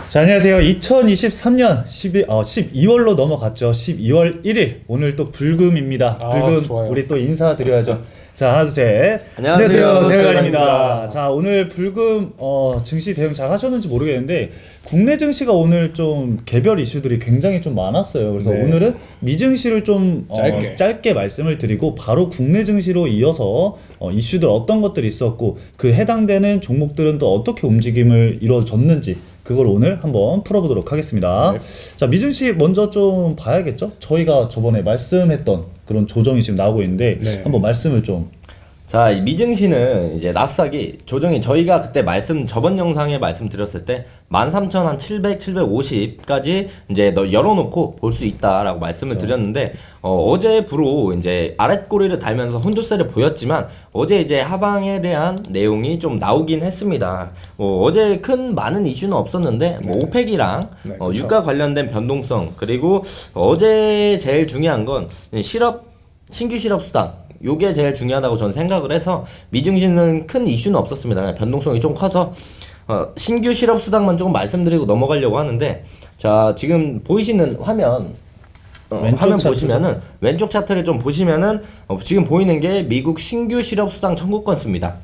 자, 안녕하세요. 2023년 12월로 넘어갔죠. 12월 1일. 오늘 또 불금입니다. 불금 좋아요. 우리 또 인사드려야죠. 자, 하나, 둘, 셋. 안녕하세요. 세월간입니다. 자, 오늘 불금 증시 대응 잘 하셨는지 모르겠는데 국내 증시가 오늘 좀 개별 이슈들이 굉장히 좀 많았어요. 그래서 네. 오늘은 미증시를 좀 짧게 말씀을 드리고 바로 국내 증시로 이어서 이슈들 어떤 것들이 있었고 그 해당되는 종목들은 또 어떻게 움직임을 이루어졌는지 그걸 오늘 한번 풀어보도록 하겠습니다. 네. 자, 미증시 먼저 좀 봐야겠죠? 저희가 저번에 말씀했던 그런 조정이 지금 나오고 있는데 네. 한번 말씀을 좀. 자, 이 미증시는 이제 나스닥이 조정이 저희가 그때 저번 영상에 말씀드렸을 때 13,700, 750까지 이제 열어놓고 볼 수 있다라고 말씀을 드렸는데 어제부로 이제 아랫꼬리를 달면서 혼조세를 보였지만 어제 이제 하방에 대한 내용이 좀 나오긴 했습니다. 어제 많은 이슈는 없었는데 오펙이랑 네, 그렇죠. 유가 관련된 변동성 그리고 어제 제일 중요한 건 신규 실업 수당 요게 제일 중요하다고 저는 생각을 해서 미증시는 큰 이슈는 없었습니다. 그냥 변동성이 좀 커서 신규 실업 수당만 조금 말씀드리고 넘어가려고 하는데 자 지금 보이시는 화면 화면 보시면은 왼쪽 차트를 좀 보시면은 지금 보이는 게 미국 신규 실업 수당 청구 건수입니다.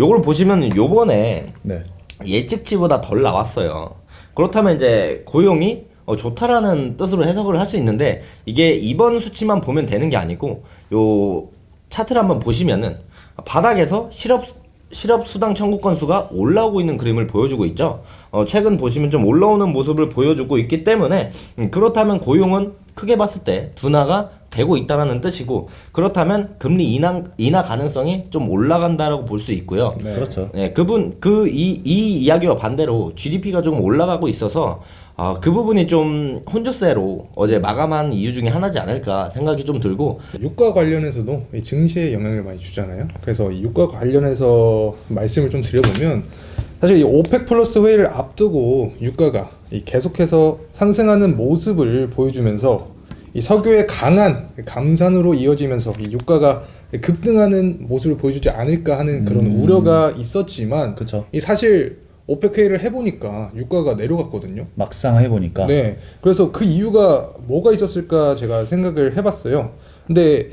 요걸 보시면 요번에 네. 예측치보다 덜 나왔어요. 그렇다면 이제 고용이 좋다라는 뜻으로 해석을 할 수 있는데 이게 이번 수치만 보면 되는 게 아니고 요 차트를 한번 보시면은 바닥에서 실업 수당 청구 건수가 올라오고 있는 그림을 보여주고 있죠. 최근 보시면 좀 올라오는 모습을 보여주고 있기 때문에 그렇다면 고용은 크게 봤을 때 둔화가 되고 있다는 뜻이고 그렇다면 금리 인하 가능성이 좀 올라간다라고 볼 수 있고요. 네. 그렇죠. 네, 이 이야기와 반대로 GDP가 조금 올라가고 있어서 그 부분이 좀 혼조세로 어제 마감한 이유 중에 하나지 않을까 생각이 좀 들고 유가 관련해서도 이 증시에 영향을 많이 주잖아요. 그래서 이 유가 관련해서 말씀을 좀 드려보면 사실 이 오펙 플러스 회의를 앞두고 유가가 계속해서 상승하는 모습을 보여주면서 이 석유의 강한 감산으로 이어지면서 이 유가가 급등하는 모습을 보여주지 않을까 하는 그런 우려가 있었지만 그쵸. 이 사실 오펙 회의를 해보니까 유가가 내려갔거든요. 막상 해보니까. 네. 그래서 그 이유가 뭐가 있었을까 제가 생각을 해봤어요. 근데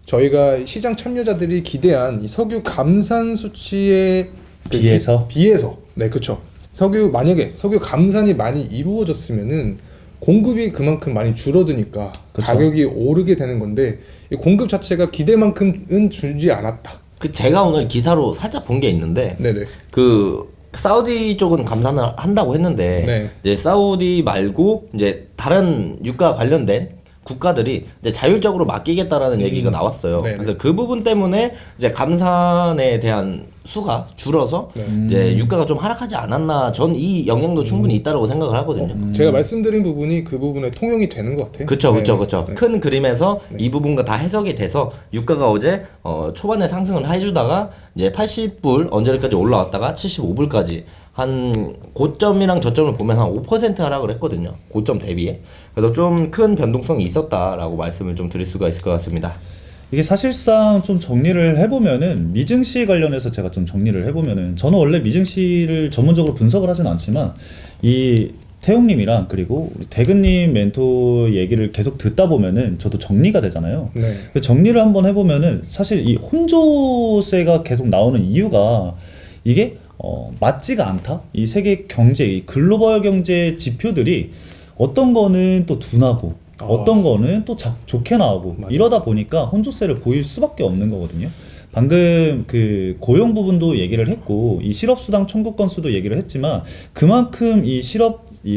저희가 시장 참여자들이 기대한 이 석유 감산 수치에 비해서 네, 그렇죠. 만약에 석유 감산이 많이 이루어졌으면은 공급이 그만큼 많이 줄어드니까 그쵸. 가격이 오르게 되는 건데 이 공급 자체가 기대만큼은 줄지 않았다. 제가 오늘 기사로 살짝 본 게 있는데 네네. 사우디 쪽은 감산을 한다고 했는데 네. 이제 사우디 말고 이제 다른 유가 관련된 국가들이 이제 자율적으로 맡기겠다라는 얘기가 나왔어요. 네네. 그래서 그 부분 때문에 이제 감산에 대한 수가 줄어서 이제 유가가 좀 하락하지 않았나. 전 이 영향도 충분히 있다라고 생각을 하거든요. 제가 말씀드린 부분이 그 부분에 통용이 되는 것 같아요. 그쵸. 네. 큰 그림에서 이 부분과 다 해석이 돼서 유가가 어제 초반에 상승을 해주다가 이제 80불 언저리까지 올라왔다가 75불까지 한 고점이랑 저점을 보면 한 5% 하락을 했거든요. 고점 대비에. 그래서 좀 큰 변동성이 있었다라고 말씀을 좀 드릴 수가 있을 것 같습니다. 이게 사실상 좀 정리를 해보면은 미증시 관련해서 제가 좀 정리를 해보면은 저는 원래 미증시를 전문적으로 분석을 하진 않지만 이 태용님이랑 그리고 우리 대근님 멘토 얘기를 계속 듣다 보면은 저도 정리가 되잖아요. 네. 그 정리를 한번 해보면은 사실 이 혼조세가 계속 나오는 이유가 이게 맞지가 않다. 이 세계 경제, 이 글로벌 경제 지표들이 어떤 거는 또 둔하고 어떤 거는 또 좋게 나오고 맞아요. 이러다 보니까 혼조세를 보일 수밖에 없는 거거든요. 방금 그 고용 부분도 얘기를 했고 이 실업수당 청구 건수도 얘기를 했지만 그만큼 이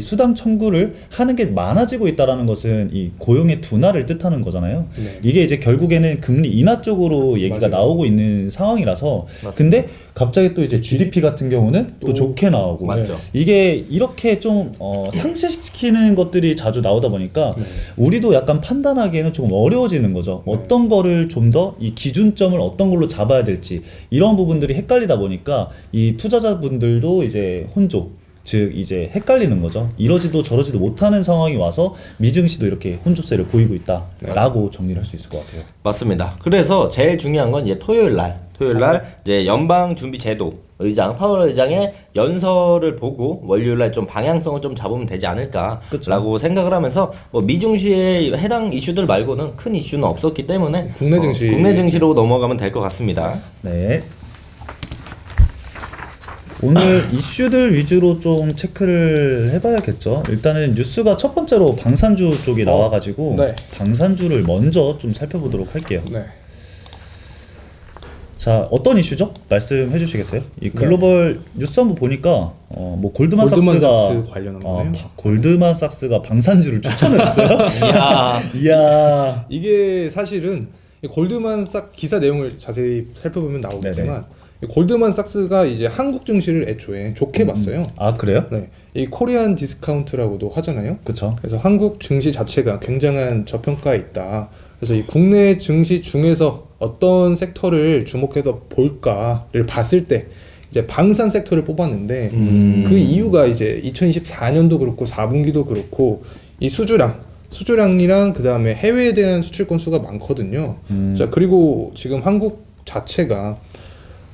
수당 청구를 하는 게 많아지고 있다라는 것은 이 고용의 둔화를 뜻하는 거잖아요. 네. 이게 이제 결국에는 금리 인하 쪽으로 얘기가 맞아요. 나오고 있는 상황이라서 맞습니다. 근데 갑자기 또 이제 GDP 같은 경우는 또 좋게 나오고 맞죠. 이게 이렇게 좀 상쇄시키는 것들이 자주 나오다 보니까 우리도 약간 판단하기에는 조금 어려워지는 거죠. 어떤 거를 좀 더 이 기준점을 어떤 걸로 잡아야 될지 이런 부분들이 헷갈리다 보니까 이 투자자분들도 이제 혼조 즉 이제 헷갈리는 거죠. 이러지도 저러지도 못하는 상황이 와서 미증시도 이렇게 혼조세를 보이고 있다라고 정리를 할 수 있을 것 같아요. 맞습니다. 그래서 제일 중요한 건 이제 토요일 날 이제 연방 준비 제도 의장, 파월 의장의 연설을 보고 월요일날 좀 방향성을 좀 잡으면 되지 않을까라고 그쵸. 생각을 하면서 뭐 미증시의 해당 이슈들 말고는 큰 이슈는 없었기 때문에 국내 증시. 국내 증시로 넘어가면 될 것 같습니다. 네. 오늘 이슈들 위주로 좀 체크를 해봐야겠죠. 일단은 뉴스가 첫 번째로 방산주 쪽이 나와가지고 네. 방산주를 먼저 좀 살펴보도록 할게요. 네. 자, 어떤 이슈죠? 말씀해 주시겠어요? 이 글로벌 뉴스 한번 보니까 뭐 골드만삭스가 관련한 거네요. 골드만삭스가 방산주를 추천을 했어요. 이야. 이야. 이게 사실은 이 골드만삭 기사 내용을 자세히 살펴보면 나오겠지만 이 골드만삭스가 이제 한국 증시를 애초에 좋게 봤어요. 아, 그래요? 네, 이 코리안 디스카운트라고도 하잖아요. 그쵸. 그래서 한국 증시 자체가 굉장한 저평가에 있다. 그래서 이 국내 증시 중에서 어떤 섹터를 주목해서 볼까를 봤을 때 이제 방산 섹터를 뽑았는데 그 이유가 이제 2024년도 그렇고 4분기도 그렇고 이 수주량이랑 그 다음에 해외에 대한 수출 건수가 많거든요. 자, 그리고 지금 한국 자체가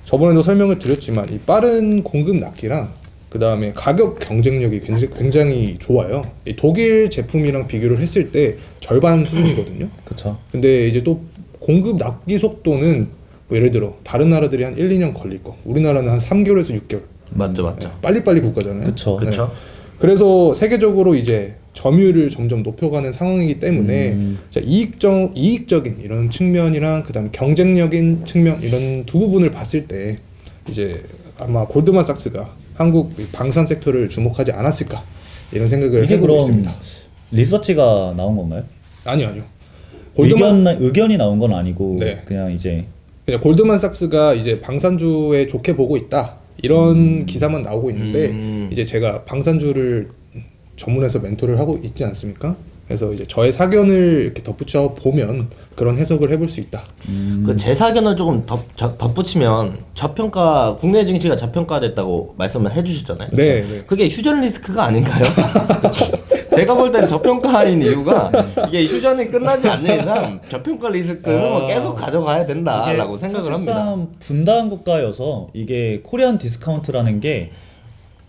저번에도 설명을 드렸지만 이 빠른 공급 낙기랑 그 다음에 가격 경쟁력이 굉장히 좋아요. 이 독일 제품이랑 비교를 했을 때 절반 수준이거든요. 그쵸. 근데 이제 또 공급 낙기 속도는 뭐 예를 들어 다른 나라들이 한 1, 2년 걸릴 거, 우리나라는 한 3개월에서 6개월. 맞죠. 빨리빨리 국가잖아요. 그쵸. 네. 그쵸. 그래서 세계적으로 이제 점유율을 점점 높여가는 상황이기 때문에 자, 이익적인 이런 측면이랑 그다음에 경쟁력인 측면 이런 두 부분을 봤을 때 이제 아마 골드만삭스가 한국 방산 섹터를 주목하지 않았을까 이런 생각을 이게 해보고 그럼 있습니다. 리서치가 나온 건가요? 아니요. 의견이 나온 건 아니고 네. 그냥 이제 그냥 골드만삭스가 이제 방산주에 좋게 보고 있다 이런 기사만 나오고 있는데 이제 제가 방산주를 전문해서 멘토를 하고 있지 않습니까? 그래서 이제 저의 사견을 이렇게 덧붙여 보면 그런 해석을 해볼 수 있다. 그 제 사견을 조금 덧붙이면 저평가 국내 증시가 저평가됐다고 말씀을 해주셨잖아요. 네, 네. 그게 휴전 리스크가 아닌가요? 제가 볼 땐 저평가인 이유가 이게 휴전이 끝나지 않는 이상 저평가 리스크는 뭐 계속 가져가야 된다라고 생각을 합니다. 사실상 분단 국가여서 이게 코리안 디스카운트라는 게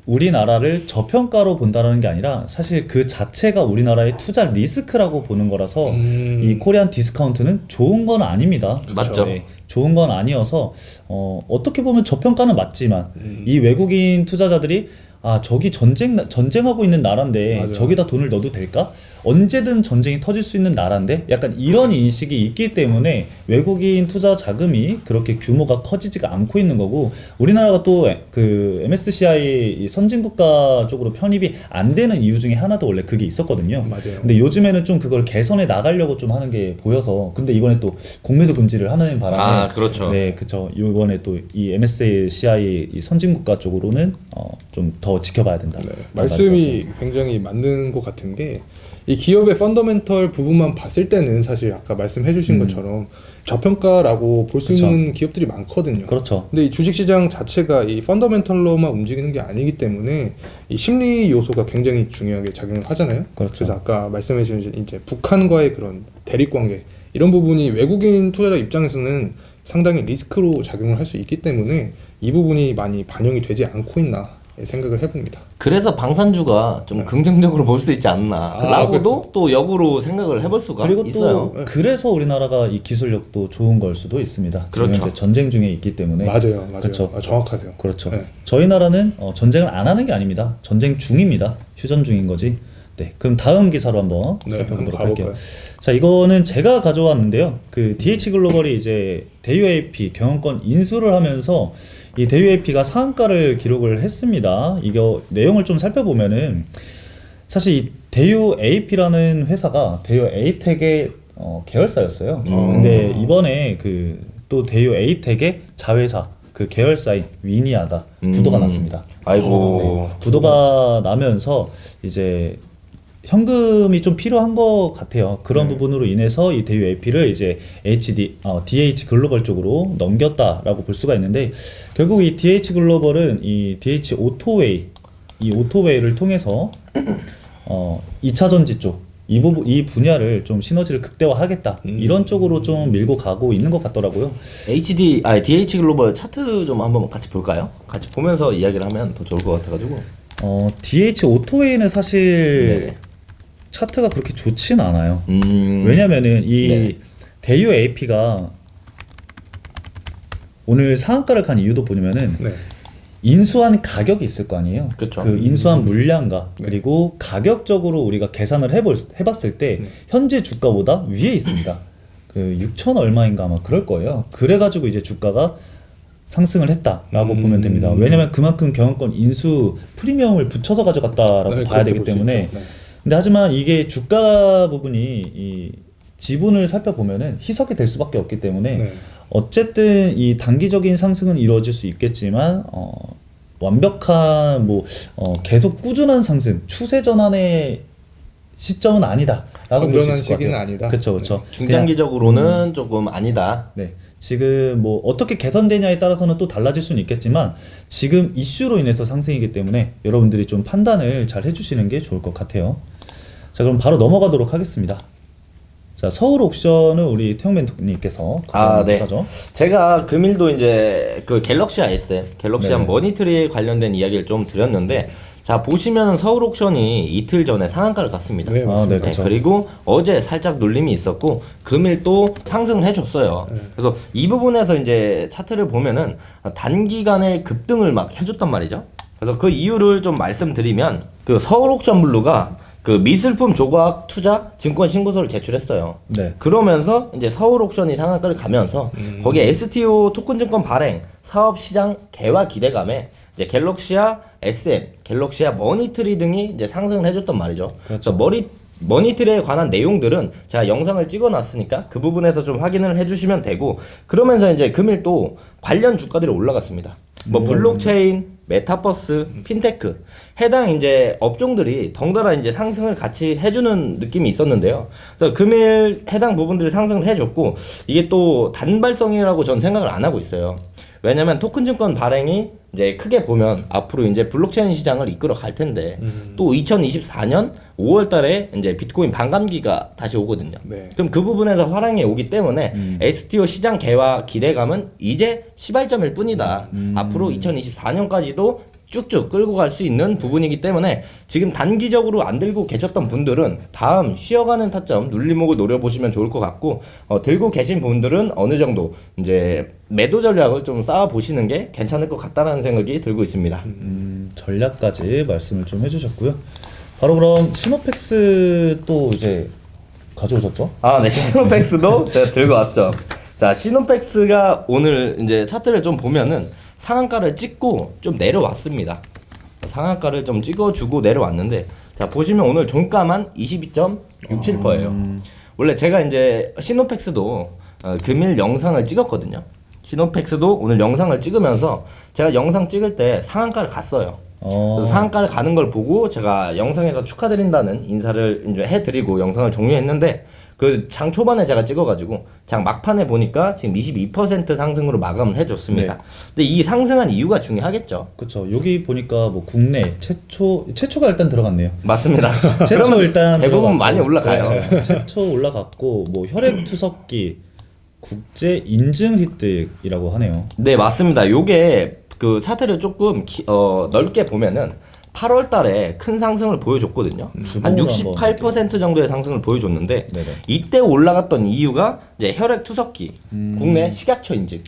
우리나라를 저평가로 본다는 게 아니라 사실 그 자체가 우리나라의 투자 리스크라고 보는 거라서 이 코리안 디스카운트는 좋은 건 아닙니다. 맞죠. 네, 좋은 건 아니어서 어떻게 보면 저평가는 맞지만 이 외국인 투자자들이 아, 저기 전쟁하고 있는 나라인데 맞아요. 저기다 돈을 넣어도 될까? 언제든 전쟁이 터질 수 있는 나라인데 약간 이런 인식이 있기 때문에 외국인 투자 자금이 그렇게 규모가 커지지가 않고 있는 거고, 우리나라가 또 그 MSCI 선진국가 쪽으로 편입이 안 되는 이유 중에 하나도 원래 그게 있었거든요. 맞아요. 근데 요즘에는 좀 그걸 개선해 나가려고 좀 하는 게 보여서, 근데 이번에 또 공매도 금지를 하는 바람에 아, 그렇죠. 네, 그쵸. 이번에 또 이 MSCI 이 선진국가 쪽으로는 좀 더 지켜봐야 된다. 네, 말씀이 굉장히 맞는 것 같은 게 이 기업의 펀더멘털 부분만 봤을 때는 사실 아까 말씀해주신 것처럼 저평가라고 볼 수 그쵸. 있는 기업들이 많거든요. 그렇죠. 근데 이 주식시장 자체가 이 펀더멘털로만 움직이는 게 아니기 때문에 이 심리 요소가 굉장히 중요하게 작용을 하잖아요. 그렇죠. 그래서 아까 말씀해주신 이제 북한과의 그런 대립관계 이런 부분이 외국인 투자자 입장에서는 상당히 리스크로 작용을 할 수 있기 때문에 이 부분이 많이 반영이 되지 않고 있나 생각을 해봅니다. 그래서 방산주가 좀 긍정적으로 볼 수 있지 않나 라고도 또 역으로 생각을 해볼 수가 그리고 있어요. 또 그래서 우리나라가 이 기술력도 좋은 걸 수도 있습니다. 지금 그렇죠. 이제 전쟁 중에 있기 때문에. 맞아요. 그렇죠. 아, 정확하세요. 그렇죠. 네. 저희 나라는 전쟁을 안 하는 게 아닙니다. 전쟁 중입니다. 휴전 중인 거지. 네, 그럼 다음 기사로 한번 네, 살펴보도록 한번 할게요. 가볼까요? 자, 이거는 제가 가져왔는데요. 그 DH 글로벌이 이제 대유 AP 경영권 인수를 하면서 이 대유 AP가 상한가를 기록을 했습니다. 이거 내용을 좀 살펴보면은 사실 이 대유 AP라는 회사가 대유 에이텍의 계열사였어요. 근데 이번에 그 또 대유 에이텍의 자회사 그 계열사인 위니아가 부도가 났습니다. 아이고. 부도가 나면서 이제 현금이 좀 필요한 것 같아요. 그런 부분으로 인해서 이 대유 AP를 이제 DH 글로벌 쪽으로 넘겼다라고 볼 수가 있는데, 결국 이 DH 글로벌은 이 DH 오토웨이를 통해서 2차 전지 쪽 이 분야를 좀 시너지를 극대화하겠다 이런 쪽으로 좀 밀고 가고 있는 것 같더라고요. DH 글로벌 차트 좀 한번 같이 볼까요? 같이 보면서 이야기를 하면 더 좋을 것 같아가지고. DH 오토웨이는 사실 네네. 차트가 그렇게 좋진 않아요. 왜냐면은 이 네. 대유 AP가 오늘 상한가를 간 이유도 보면은 네. 인수한 가격이 있을 거 아니에요. 그쵸. 그 인수한 물량과 네. 그리고 가격적으로 우리가 계산을 해봤을 때 현재 주가보다 위에 있습니다. 그 6천 얼마인가 아마 그럴 거예요. 그래가지고 이제 주가가 상승을 했다라고 보면 됩니다. 왜냐면 그만큼 경영권 인수 프리미엄을 붙여서 가져갔다라고 네, 봐야 그렇게 되기 볼수 때문에 있죠. 네. 근데 하지만 이게 주가 부분이 이 지분을 살펴보면은 희석이 될 수밖에 없기 때문에 네. 어쨌든 이 단기적인 상승은 이루어질 수 있겠지만 완벽한 계속 꾸준한 상승 추세 전환의 시점은 아니다라고 볼 수 건전한 있을 것 시기는 같아요. 아니다. 그렇죠, 그렇죠. 중장기적으로는 조금 아니다. 네. 지금 뭐 어떻게 개선되냐에 따라서는 또 달라질 수는 있겠지만 지금 이슈로 인해서 상승이기 때문에 여러분들이 좀 판단을 잘 해주시는 게 좋을 것 같아요. 자, 그럼 바로 넘어가도록 하겠습니다. 자, 서울 옥션은 우리 태용 멘토님께서 네. 사죠. 제가 금일도 이제 그 갤럭시 S, 갤럭시 네네. 머니트리에 관련된 이야기를 좀 드렸는데, 자 보시면 서울 옥션이 이틀 전에 상한가를 갔습니다. 네, 맞습니다. 네, 그렇죠. 그리고 어제 살짝 눌림이 있었고 금일 또 상승을 해줬어요. 그래서 이 부분에서 이제 차트를 보면은 단기간에 급등을 막 해줬단 말이죠. 그래서 그 이유를 좀 말씀드리면 그 서울 옥션 블루가 그 미술품 조각 투자 증권 신고서를 제출했어요. 네. 그러면서 이제 서울 옥션이 상한가를 가면서 거기에 STO 토큰 증권 발행 사업 시장 개화 기대감에 이제 갤럭시아 SM, 갤럭시아 머니트리 등이 이제 상승을 해줬단 말이죠. 그렇죠. 그래서 머니트리에 관한 내용들은 제가 영상을 찍어놨으니까 그 부분에서 좀 확인을 해주시면 되고, 그러면서 이제 금일 또 관련 주가들이 올라갔습니다. 뭐 블록체인, 메타버스, 핀테크 해당 이제 업종들이 덩달아 이제 상승을 같이 해주는 느낌이 있었는데요. 그래서 금일 해당 부분들이 상승을 해줬고, 이게 또 단발성이라고 전 생각을 안 하고 있어요. 왜냐면 토큰 증권 발행이 이제 크게 보면 앞으로 이제 블록체인 시장을 이끌어 갈 텐데 또 2024년 5월 달에 이제 비트코인 반감기가 다시 오거든요. 네. 그럼 그 부분에서 화랑이 오기 때문에 STO 시장 개화 기대감은 이제 시발점일 뿐이다. 앞으로 2024년까지도 쭉쭉 끌고 갈 수 있는 부분이기 때문에 지금 단기적으로 안 들고 계셨던 분들은 다음 쉬어가는 타점 눌림목을 노려보시면 좋을 것 같고, 들고 계신 분들은 어느 정도 이제 매도 전략을 좀 쌓아 보시는 게 괜찮을 것 같다는 생각이 들고 있습니다. 전략까지 말씀을 좀 해주셨고요. 바로 그럼 시노펙스 또 이제 가져오셨죠? 네, 시노펙스도 제가 들고 왔죠. 자, 시노펙스가 오늘 이제 차트를 좀 보면은 상한가를 찍고 좀 내려왔습니다. 상한가를 좀 찍어주고 내려왔는데, 자 보시면 오늘 종가만 22.67%예요. 원래 제가 이제 시노펙스도 금일 영상을 찍었거든요. 시노펙스도 오늘 영상을 찍으면서 제가 영상 찍을 때 상한가를 갔어요. 그래서 상한가를 가는 걸 보고 제가 영상에서 축하드린다는 인사를 이제 해드리고 영상을 종료했는데, 그 장 초반에 제가 찍어가지고 장 막판에 보니까 지금 22% 상승으로 마감을 해줬습니다. 네. 근데 이 상승한 이유가 중요하겠죠. 그렇죠. 여기 보니까 뭐 국내 최초가 일단 들어갔네요. 맞습니다. 최초 그러면 일단 대부분 들어갔고, 많이 올라가요. 네, 최초 올라갔고 뭐 혈액 투석기 국제 인증 획득이라고 하네요. 네, 맞습니다. 요게 그 차트를 조금 넓게 보면은 8월 달에 큰 상승을 보여줬거든요. 한 주봉으로 68% 정도의 상승을 보여줬는데, 네네. 이때 올라갔던 이유가 이제 혈액 투석기, 국내 식약처 인증.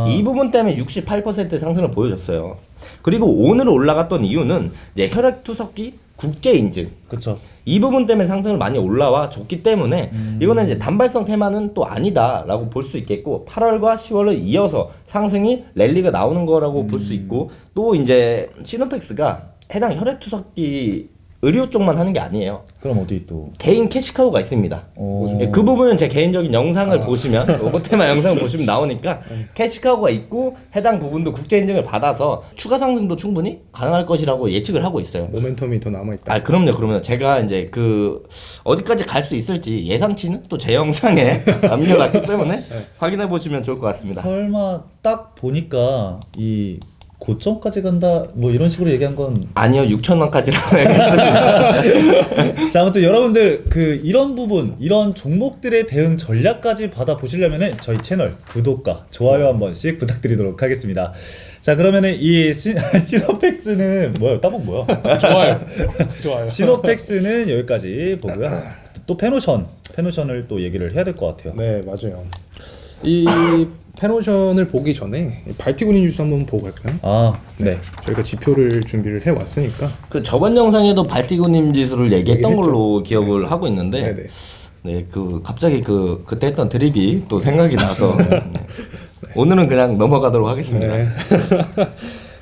이 부분 때문에 68% 상승을 보여줬어요. 그리고 오늘 올라갔던 이유는 이제 혈액 투석기 국제 인증. 그렇죠. 이 부분 때문에 상승을 많이 올라와 줬기 때문에 이거는 이제 단발성 테마는 또 아니다라고 볼 수 있겠고, 8월과 10월을 이어서 상승이 랠리가 나오는 거라고 볼 수 있고, 또 이제 시노펙스가 해당 혈액 투석기 의료 쪽만 하는 게 아니에요. 그럼 어디 또? 개인 캐시카우가 있습니다. 예, 그 부분은 제 개인적인 영상을 보시면 로봇 테마 영상을 보시면 나오니까 캐시카우가 있고 해당 부분도 국제 인증을 받아서 추가 상승도 충분히 가능할 것이라고 예측을 하고 있어요. 모멘텀이 더 남아있다. 그럼요. 제가 이제 그 어디까지 갈 수 있을지 예상치는 또 제 영상에 남겨놨기 때문에 확인해 보시면 좋을 것 같습니다. 설마 딱 보니까 이 고점까지 간다 뭐 이런 식으로 얘기한 건 아니요 6,000원까지라고 했습니다. 자, 아무튼 여러분들 이런 부분, 이런 종목들의 대응 전략까지 받아 보시려면은 저희 채널 구독과 좋아요 한 번씩 부탁드리도록 하겠습니다. 자, 그러면은 이 시노팩스는 뭐야? 따봉 뭐야? 좋아요. 시노팩스는 여기까지 보고요. 또 페노션을 또 얘기를 해야 될 것 같아요. 네, 맞아요. 이 페노션을 보기 전에 발티구니 뉴스 한번 보고 갈까요? 아, 네. 저희가 지표를 준비를 해왔으니까. 그 저번 영상에도 발티구님 지수를 얘기했던 얘기했죠. 걸로 기억을 하고 있는데 네네. 네, 갑자기 그때 했던 드립이 또 생각이 나서 네. 오늘은 그냥 넘어가도록 하겠습니다. 네.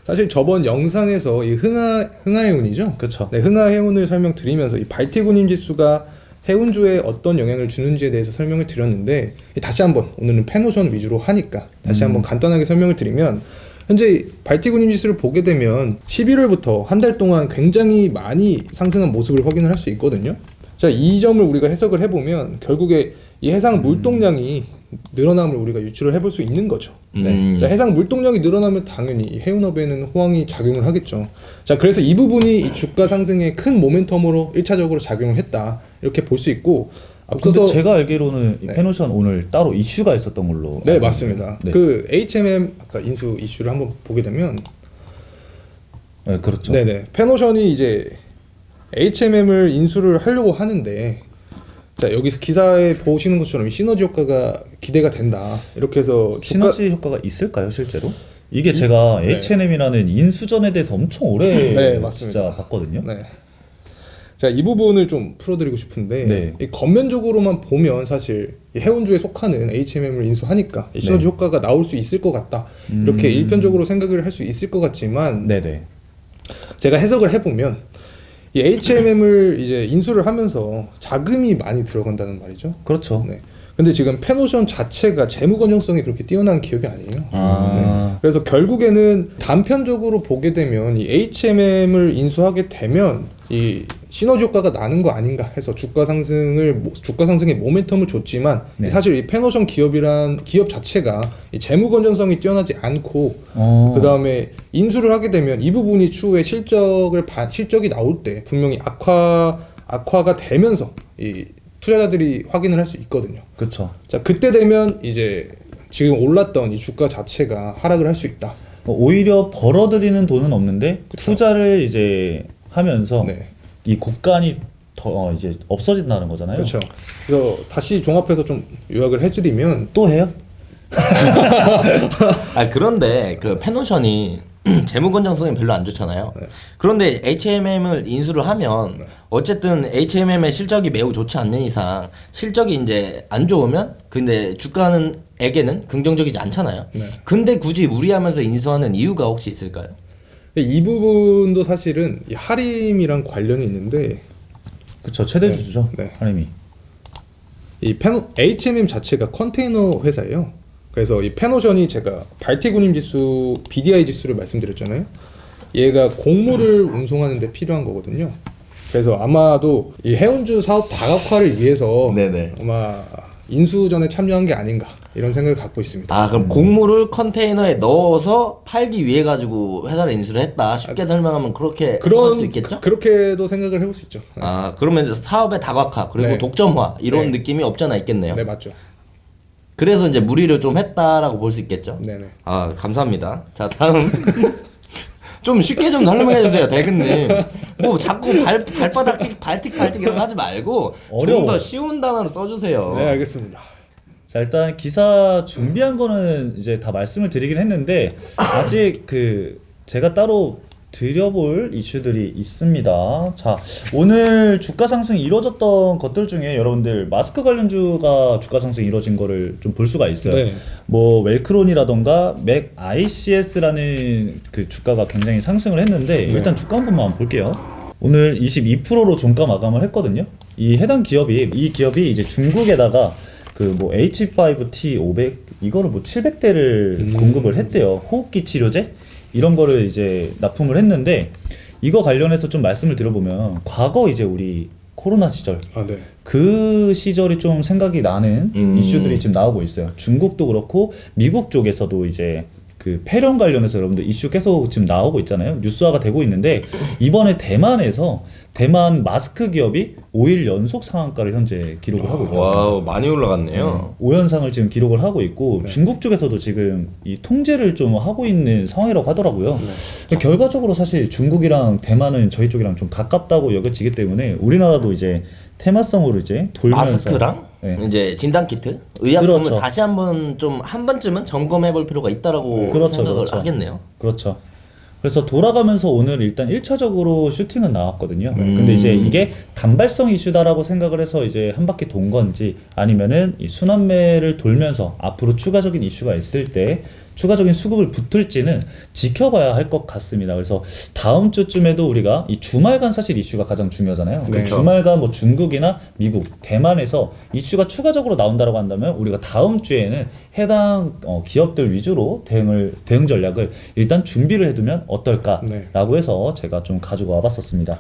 사실 저번 영상에서 이 흥하해운이죠. 그렇죠. 네, 흥하해운을 설명드리면서 이 발티구님 지수가 해운주에 어떤 영향을 주는지에 대해서 설명을 드렸는데 다시 한번 오늘은 페노션 위주로 하니까 다시 한번 간단하게 설명을 드리면 현재 발티구님 지수를 보게 되면 11월부터 한 달 동안 굉장히 많이 상승한 모습을 확인을 할 수 있거든요. 자, 이 점을 우리가 해석을 해보면 결국에 이 해상 물동량이 늘어남을 우리가 유추를 해볼 수 있는 거죠. 자, 해상 물동량이 늘어나면 당연히 이 해운업에는 호황이 작용을 하겠죠. 자, 그래서 이 부분이 이 주가 상승에 큰 모멘텀으로 1차적으로 작용을 했다 이렇게 볼 수 있고 앞서서 근데 제가 알기로는 이 네. 페노션 오늘 따로 이슈가 있었던 걸로 네 알고 맞습니다. 있는데. 네. 그 HMM 아까 인수 이슈를 한번 보게 되면 네, 그렇죠. 네네 페노션이 이제 HMM을 인수를 하려고 하는데 자 여기서 기사에 보시는 것처럼 이 시너지 효과가 기대가 된다 이렇게 해서 시너지 효과가 있을까요, 실제로? 이게 제가 네. H&M이라는 인수전에 대해서 엄청 오래 네, 맞습니다. 진짜 봤거든요. 네. 자, 이 부분을 좀 풀어드리고 싶은데 네. 이 겉면적으로만 보면 사실 이 해운주에 속하는 HMM을 인수하니까 이 시너지 네. 효과가 나올 수 있을 것 같다 이렇게 일편적으로 생각을 할 수 있을 것 같지만 네네. 제가 해석을 해보면 이 HMM을 이제 인수를 하면서 자금이 많이 들어간다는 말이죠. 그렇죠. 네. 근데 지금 페노션 자체가 재무 건전성이 그렇게 뛰어난 기업이 아니에요. 아. 그래서 결국에는 단편적으로 보게 되면 이 HMM을 인수하게 되면 이 시너지 효과가 나는 거 아닌가 해서 주가 상승의 모멘텀을 줬지만 네. 사실 이 페노션 기업이란 기업 자체가 이 재무 건전성이 뛰어나지 않고 그 다음에 인수를 하게 되면 이 부분이 추후에 실적이 나올 때 분명히 악화가 되면서 이 투자자들이 확인을 할 수 있거든요. 그렇죠. 자, 그때 되면 이제 지금 올랐던 이 주가 자체가 하락을 할 수 있다. 오히려 벌어들이는 돈은 없는데 그쵸. 투자를 이제 하면서 네. 이 곡간이 더 이제 없어진다는 거잖아요. 그렇죠. 그래서 다시 종합해서 좀 요약을 해드리면 또 해요? 그런데 그 페노션이 재무 건전성이 별로 안 좋잖아요. 네. 그런데 HMM을 인수를 하면 어쨌든 HMM의 실적이 매우 좋지 않는 이상 실적이 이제 안 좋으면 근데 주가에게는 긍정적이지 않잖아요. 네. 근데 굳이 무리하면서 인수하는 이유가 혹시 있을까요? 이 부분도 사실은 이 하림이랑 관련이 있는데 그렇죠. 최대 주주죠. 네. 하림이. 이 HMM 자체가 컨테이너 회사예요. 그래서 이 페노션이 제가 발티구님 지수, BDI 지수를 말씀드렸잖아요. 얘가 곡물을 운송하는 데 필요한 거거든요. 그래서 아마도 이 해운주 사업 다각화를 위해서 네네. 아마 인수전에 참여한 게 아닌가 이런 생각을 갖고 있습니다. 그럼 곡물을 컨테이너에 넣어서 팔기 위해 가지고 회사를 인수를 했다. 쉽게 설명하면 그렇게 해석할 수 있겠죠? 그렇게도 생각을 해볼 수 있죠. 그러면 이제 사업의 다각화 그리고 네. 독점화 이런 네. 느낌이 없잖아 있겠네요. 네, 맞죠. 그래서 이제 무리를 좀 했다라고 볼 수 있겠죠. 네네. 감사합니다. 자, 다음. 좀 쉽게 좀 설명해 주세요, 대근님. 뭐 자꾸 발바닥 발틱 이런 거 하지 말고 어려워. 좀 더 쉬운 단어로 써주세요. 네, 알겠습니다. 자, 일단 기사 준비한 거는 이제 다 말씀을 드리긴 했는데 아직 제가 따로 드려볼 이슈들이 있습니다. 자, 오늘 주가 상승이 이루어졌던 것들 중에 여러분들 마스크 관련주가 주가 상승이 이루어진 거를 좀 볼 수가 있어요. 네. 뭐 웰크론이라던가 맥 ICS라는 그 주가가 굉장히 상승을 했는데 일단 주가 한 번만 볼게요. 오늘 22%로 종가 마감을 했거든요. 이 기업이 이제 중국에다가 그 뭐 H5T500 이거를 뭐 700대를 공급을 했대요. 호흡기 치료제 이런 거를 이제 납품을 했는데 이거 관련해서 좀 말씀을 드려보면 과거 이제 우리 코로나 시절 네. 그 시절이 좀 생각이 나는 음. 이슈들이 지금 나오고 있어요. 중국도 그렇고 미국 쪽에서도 이제 그 폐렴 관련해서 여러분들 이슈 계속 지금 나오고 있잖아요. 뉴스화가 되고 있는데 이번에 대만에서 대만 마스크 기업이 5일 연속 상한가를 현재 기록을 하고 있다. 와우, 많이 올라갔네요. 5연상을 지금 기록을 하고 있고 중국 쪽에서도 지금 이 통제를 좀 하고 있는 상황이라고 하더라고요. 근데 결과적으로 사실 중국이랑 대만은 저희 쪽이랑 좀 가깝다고 여겨지기 때문에 우리나라도 이제 테마성으로 이제 돌면서 마스크랑 네. 이제 진단 키트, 의약품을 그렇죠. 다시 한번 좀 한 번쯤은 점검해 볼 필요가 있다라고 그렇죠, 생각을 그렇죠. 하겠네요. 그렇죠. 그래서 돌아가면서 오늘 일단 1차적으로 슈팅은 나왔거든요. 근데 이제 이게 단발성 이슈다라고 생각을 해서 이제 한 바퀴 돈 건지 아니면은 이 순환매를 돌면서 앞으로 추가적인 이슈가 있을 때 추가적인 수급을 붙을지는 지켜봐야 할 것 같습니다. 그래서 다음 주쯤에도 우리가 이 주말간 사실 이슈가 가장 중요하잖아요. 네. 주말간 뭐 중국이나 미국, 대만에서 이슈가 추가적으로 나온다고 한다면 우리가 다음 주에는 해당 기업들 위주로 대응 전략을 일단 준비를 해두면 어떨까라고 해서 제가 좀 가지고 와봤었습니다.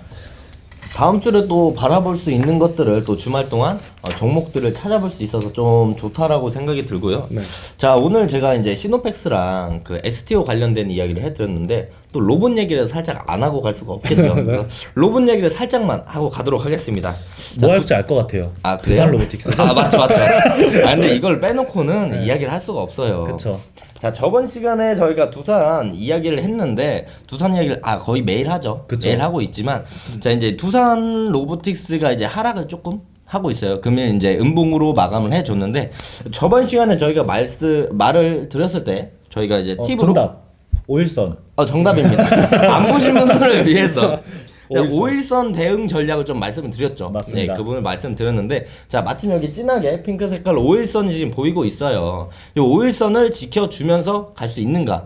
다음 주를 또 바라볼 수 있는 것들을 또 주말 동안 종목들을 찾아볼 수 있어서 좀 좋다라고 생각이 들고요. 네. 자, 오늘 제가 이제 시노팩스랑 그 STO 관련된 이야기를 해드렸는데 또 로봇 얘기를 살짝 안 하고 갈 수가 없겠죠. 네. 로봇 얘기를 살짝만 하고 가도록 하겠습니다. 뭐 할지 알 것 같아요. 아, 그래요? 두산 로보틱스. 아, 맞죠. 아, 근데 이걸 빼놓고는 이야기를 할 수가 없어요. 그렇죠. 자, 저번 시간에 저희가 두산 이야기를 했는데 두산 이야기를 거의 매일 하죠. 그쵸. 매일 하고 있지만 자, 이제 두산 로보틱스가 이제 하락을 조금 하고 있어요. 그러면 이제 음봉으로 마감을 해줬는데 저번 시간에 저희가 말을 드렸을 때 저희가 이제 팁으로 정답. 오일선. 정답입니다. 안 보신 분들을 위해서 오일선. 오일선 대응 전략을 좀 말씀을 드렸죠. 맞습니다. 네, 그 부분을 말씀드렸는데 자, 마침 여기 진하게 핑크 색깔 오일선이 지금 보이고 있어요. 이 오일선을 지켜주면서 갈 수 있는가?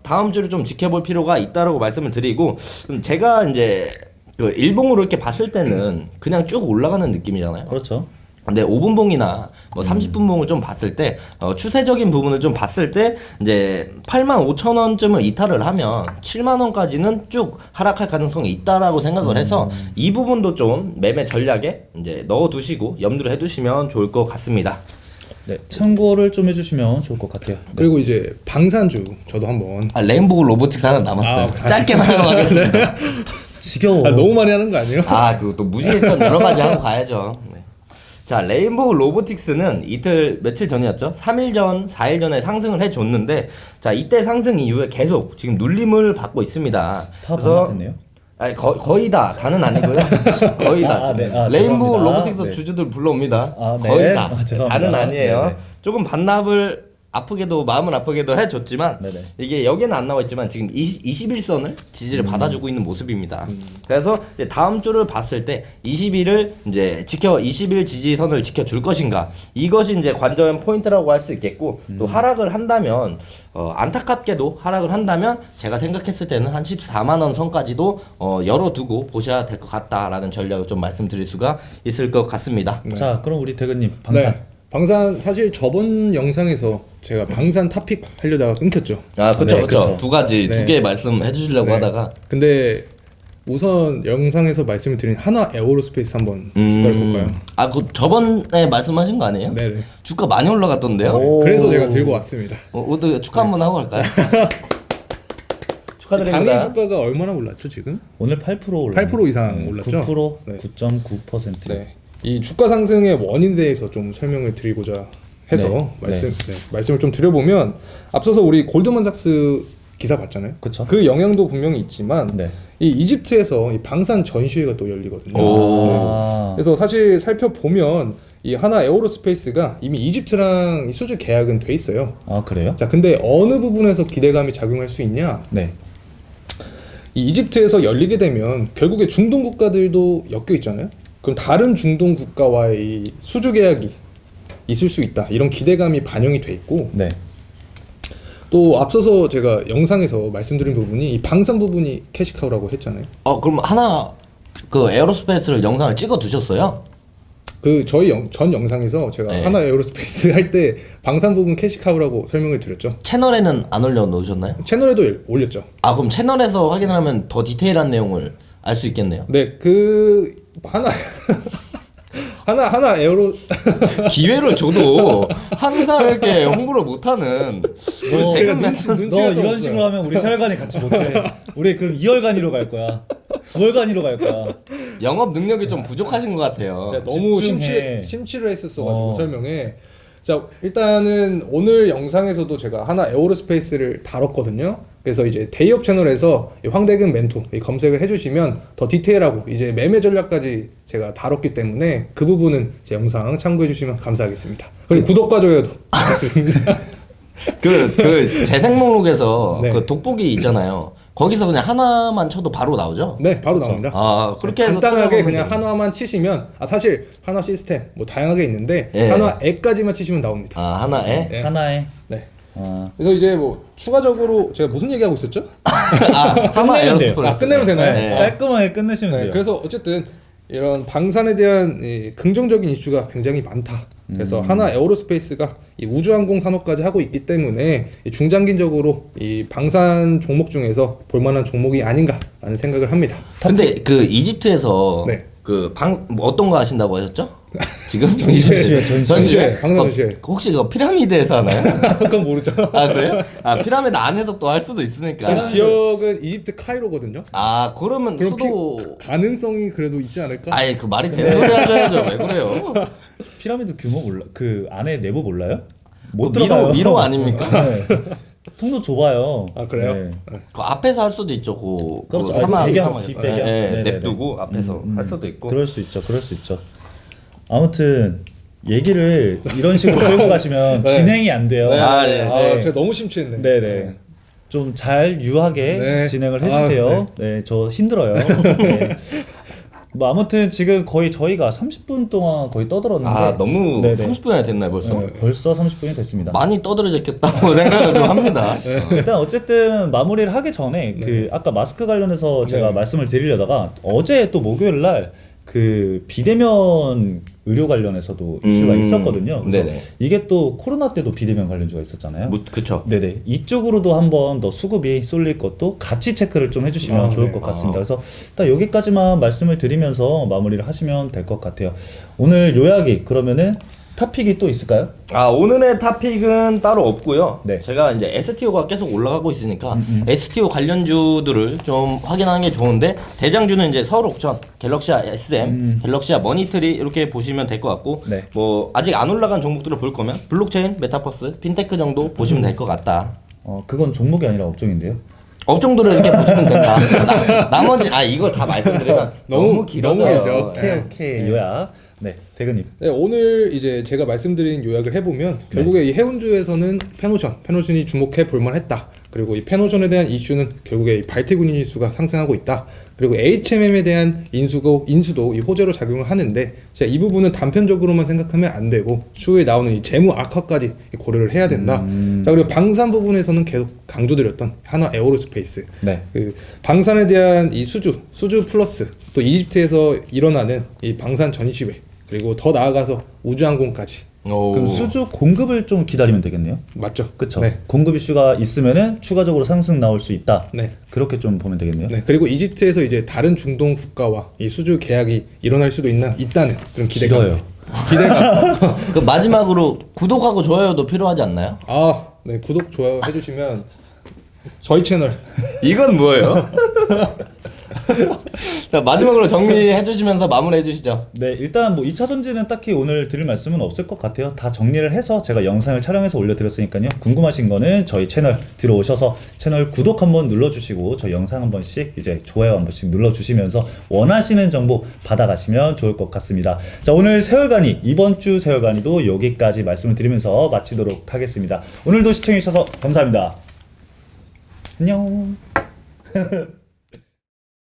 다음 주를 좀 지켜볼 필요가 있다라고 말씀을 드리고 제가 이제 그 일봉으로 이렇게 봤을 때는 그냥 쭉 올라가는 느낌이잖아요. 그렇죠. 근데 5분봉이나 뭐 30분봉을 좀 봤을 때 추세적인 부분을 좀 봤을 때 이제 85,000원쯤을 이탈을 하면 7만원까지는 쭉 하락할 가능성이 있다라고 생각을 해서 이 부분도 좀 매매 전략에 이제 넣어두시고 염두를 해두시면 좋을 것 같습니다. 네, 참고를 좀 해주시면 좋을 것 같아요. 네. 그리고 이제 방산주 저도 한번 레인보우 로보틱스 하나 남았어요. 짧게만 하러 가겠습니다. 지겨워. 너무 많이 하는 거 아니에요? 그거 또 무지개천 여러 가지 하고 가야죠. 네. 자, 레인보우 로보틱스는 이틀 며칠 전이었죠. 3일 전, 4일 전에 상승을 해줬는데 자, 이때 상승 이후에 계속 지금 눌림을 받고 있습니다. 다 반납했네요. 거의 다는 아니고요. 거의 다. 네. 레인보우 죄송합니다. 로보틱스 네. 주주들 불러옵니다. 네. 거의 다. 죄송합니다. 다는 아니에요. 네네. 조금 반납을 아프게도 마음을 아프게도 해줬지만 네네. 이게 여기는 안 나와 있지만 지금 21선을 지지를 받아주고 있는 모습입니다. 그래서 이제 다음 주를 봤을 때 20일을 이제 20일 지지선을 지켜줄 것인가, 이것이 이제 관전 포인트라고 할 수 있겠고 또 하락을 한다면 안타깝게도 하락을 한다면 제가 생각했을 때는 한 14만 원 선까지도 열어두고 보셔야 될 것 같다라는 전략을 좀 말씀드릴 수가 있을 것 같습니다. 자, 그럼 우리 대근님 방산. 네. 방산 사실 저번 영상에서 제가 방산 탑픽 하려다가 끊겼죠. 그렇죠, 네, 그렇죠. 그쵸. 두 가지, 네. 두 개 말씀해 주시려고 네. 하다가 근데 우선 영상에서 말씀을 드린 하나 에어로스페이스 한번 볼까요? 그 저번에 말씀하신 거 아니에요? 네네. 주가 많이 올라갔던데요? 오. 그래서 제가 들고 왔습니다. 또 축하 한번 하고 갈까요? 축하드립니다. 당일 주가가 얼마나 올랐죠 지금? 오늘 8% 올라. 8% 이상 올랐죠? 9%, 네. 9.9%. 네. 이 주가 상승의 원인에 대해서 좀 설명을 드리고자 해서 말씀을 좀 드려보면 앞서서 우리 골드만삭스 기사 봤잖아요. 그쵸. 그 영향도 분명히 있지만 네. 이 이집트에서 이 방산 전시회가 또 열리거든요. 아. 그래서 사실 살펴보면 이 하나 에어로스페이스가 이미 이집트랑 이 수주 계약은 돼 있어요. 아, 그래요? 자, 근데 어느 부분에서 기대감이 작용할 수 있냐? 네. 이 이집트에서 열리게 되면 결국에 중동 국가들도 엮여 있잖아요. 그럼 다른 중동 국가와의 이 수주 계약이 있을 수 있다. 이런 기대감이 반영이 돼 있고 네. 또 앞서서 제가 영상에서 말씀드린 부분이 이 방산 부분이 캐시카우라고 했잖아요. 그럼 하나 그 에어로스페이스를 영상을 찍어 두셨어요? 그 저희 전 영상에서 제가 네. 하나 에어로스페이스 할 때 방산 부분 캐시카우라고 설명을 드렸죠. 채널에는 안 올려 놓으셨나요? 채널에도 올렸죠. 그럼 채널에서 확인을 하면 더 디테일한 내용을 알 수 있겠네요. 네, 그 하나 하나 에어로 기회를 줘도 항상 이렇게 홍보를 못하는. 제가 너 눈치가 좀 이런 없어요. 식으로 하면 우리 세월간이 같이 못해. 우리 그럼 2월간이로 갈 거야. 9월간이로 갈 거야. 영업 능력이 좀 부족하신 것 같아요. 제가 너무 집중해. 심취를 했었어가지고 어. 설명에. 자, 일단은 오늘 영상에서도 제가 하나 에어로스페이스를 다뤘거든요. 그래서 이제 데이업 채널에서 이 황대근 멘토 이 검색을 해주시면 더 디테일하고 이제 매매 전략까지 제가 다뤘기 때문에 그 부분은 제 영상 참고해주시면 감사하겠습니다. 그리고 구독과 좋아요도 부탁드립니다. 그 재생 목록에서 네. 그 돋보기 있잖아요. 거기서 그냥 하나만 쳐도 바로 나오죠? 네, 바로 나옵니다. 아, 그렇게 해서 간단하게 찾아보면 그냥 돼요. 하나만 치시면 사실 하나 시스템 뭐 다양하게 있는데 예. 하나에까지만 치시면 나옵니다. 아, 하나에? 네. 하나에. 네. 아, 그래서 이제 뭐 추가적으로 제가 무슨 얘기하고 있었죠? 아, 하나 끝내면 돼요. 에어스프레스. 끝내면 되나요? 네. 네. 깔끔하게 끝내시면 네, 돼요. 그래서 어쨌든 이런 방산에 대한 이 긍정적인 이슈가 굉장히 많다. 그래서 하나 에어로스페이스가 이 우주항공 산업까지 하고 있기 때문에 이 중장기적으로 이 방산 종목 중에서 볼만한 종목이 아닌가라는 생각을 합니다. 근데 그 이집트에서 네. 그 뭐 어떤 거 하신다고 하셨죠? 지금 전시회, 전시회, 방산 전시회. 혹시 그 피라미드에서 하나요? 그건 모르죠. 아 그래요? 아 피라미드 안에서 또 할 수도 있으니까. 그 지역은 이집트 카이로거든요. 아 그러면 그럼 수도. 가능성이 그래도 있지 않을까? 아예 그 말이 되는 소리 하셔야죠. 왜 그래요? 피라미드 규모 몰라? 그 안에 내부 몰라요? 못 그 미로- 들어가요. 미로 아닙니까? 네. 통로 좁아요. 아, 그래요? 네. 그 앞에서 할 수도 있죠. 그렇죠. 사막 뒷배경. 네네네. 냅두고 앞에서 할 수도 있고. 그럴 수 있죠. 그럴 수 있죠. 아무튼 얘기를 이런 식으로 끌고 가시면 네. 진행이 안 돼요. 네. 아, 네. 아, 제가 너무 심취했네. 네네. 좀 잘 유하게 네. 진행을 아, 해주세요. 네, 저 힘들어요. 네. 뭐 아무튼 지금 거의 저희가 30분 동안 거의 떠들었는데 아 너무 네네. 30분이나 됐나요 벌써? 네, 벌써 30분이 됐습니다. 많이 떠들어졌겠다고 생각을 좀 합니다. 일단 어쨌든 마무리를 하기 전에 그 아까 마스크 관련해서 제가 네. 말씀을 드리려다가 어제 또 목요일 날 그 비대면 의료 관련해서도 이슈가 있었거든요. 그래서 네네. 이게 또 코로나 때도 비대면 관련주가 있었잖아요. 그쵸. 네네. 이쪽으로도 한번 더 수급이 쏠릴 것도 같이 체크를 좀 해주시면 아, 좋을 네. 것 같습니다. 그래서 일단 여기까지만 말씀을 드리면서 마무리를 하시면 될 것 같아요. 오늘 요약이 그러면은 토픽이 또 있을까요? 아 오늘의 토픽은 따로 없고요. 네. 제가 이제 STO가 계속 올라가고 있으니까 STO 관련주들을 좀 확인하는 게 좋은데 대장주는 이제 서울옥천, 갤럭시아 SM, 갤럭시아 머니트리 이렇게 보시면 될 것 같고 네. 뭐 아직 안 올라간 종목들을 볼 거면 블록체인, 메타버스, 핀테크 정도 보시면 될 것 같다. 그건 종목이 아니라 업종인데요. 업종들을 이렇게 보시면 된다. 나머지 이걸 다 말씀드리면 너무 길어져요. 너무 길죠. 오케이 예. 오케이 요약. 네 대근님. 네, 오늘 이제 제가 말씀드린 요약을 해보면 결국에 이 해운주에서는 페노션이 주목해 볼만했다. 그리고 이 페노션에 대한 이슈는 결국에 이 발태군 인수가 상승하고 있다. 그리고 HMM에 대한 인수도 이 호재로 작용을 하는데 제가 이 부분은 단편적으로만 생각하면 안 되고 추후에 나오는 이 재무 악화까지 고려를 해야 된다. 자, 그리고 방산 부분에서는 계속 강조드렸던 하나 에어로스페이스. 네. 그 방산에 대한 이 수주 플러스 또 이집트에서 일어나는 이 방산 전시회 그리고 더 나아가서 우주항공까지 오. 그럼 수주 공급을 좀 기다리면 되겠네요. 맞죠? 그렇죠. 네. 공급 이슈가 있으면은 추가적으로 상승 나올 수 있다. 네. 그렇게 좀 보면 되겠네요. 네. 그리고 이집트에서 이제 다른 중동 국가와 이 수주 계약이 일어날 수도 있다는 그런 기대감. 길어요. 기대감. 그 마지막으로 구독하고 좋아요도 필요하지 않나요? 네. 구독 좋아요 해주시면 저희 채널 이건 뭐예요? 자, 마지막으로 정리해 주시면서 마무리해 주시죠. 네, 일단 뭐 2차 전지는 딱히 오늘 드릴 말씀은 없을 것 같아요. 다 정리를 해서 제가 영상을 촬영해서 올려드렸으니까요. 궁금하신 거는 저희 채널 들어오셔서 채널 구독 한번 눌러주시고 저희 영상 한 번씩 이제 좋아요 한 번씩 눌러주시면서 원하시는 정보 받아가시면 좋을 것 같습니다. 자, 오늘 세월간이 이번 주 세월간이도 여기까지 말씀을 드리면서 마치도록 하겠습니다. 오늘도 시청해주셔서 감사합니다. 안녕.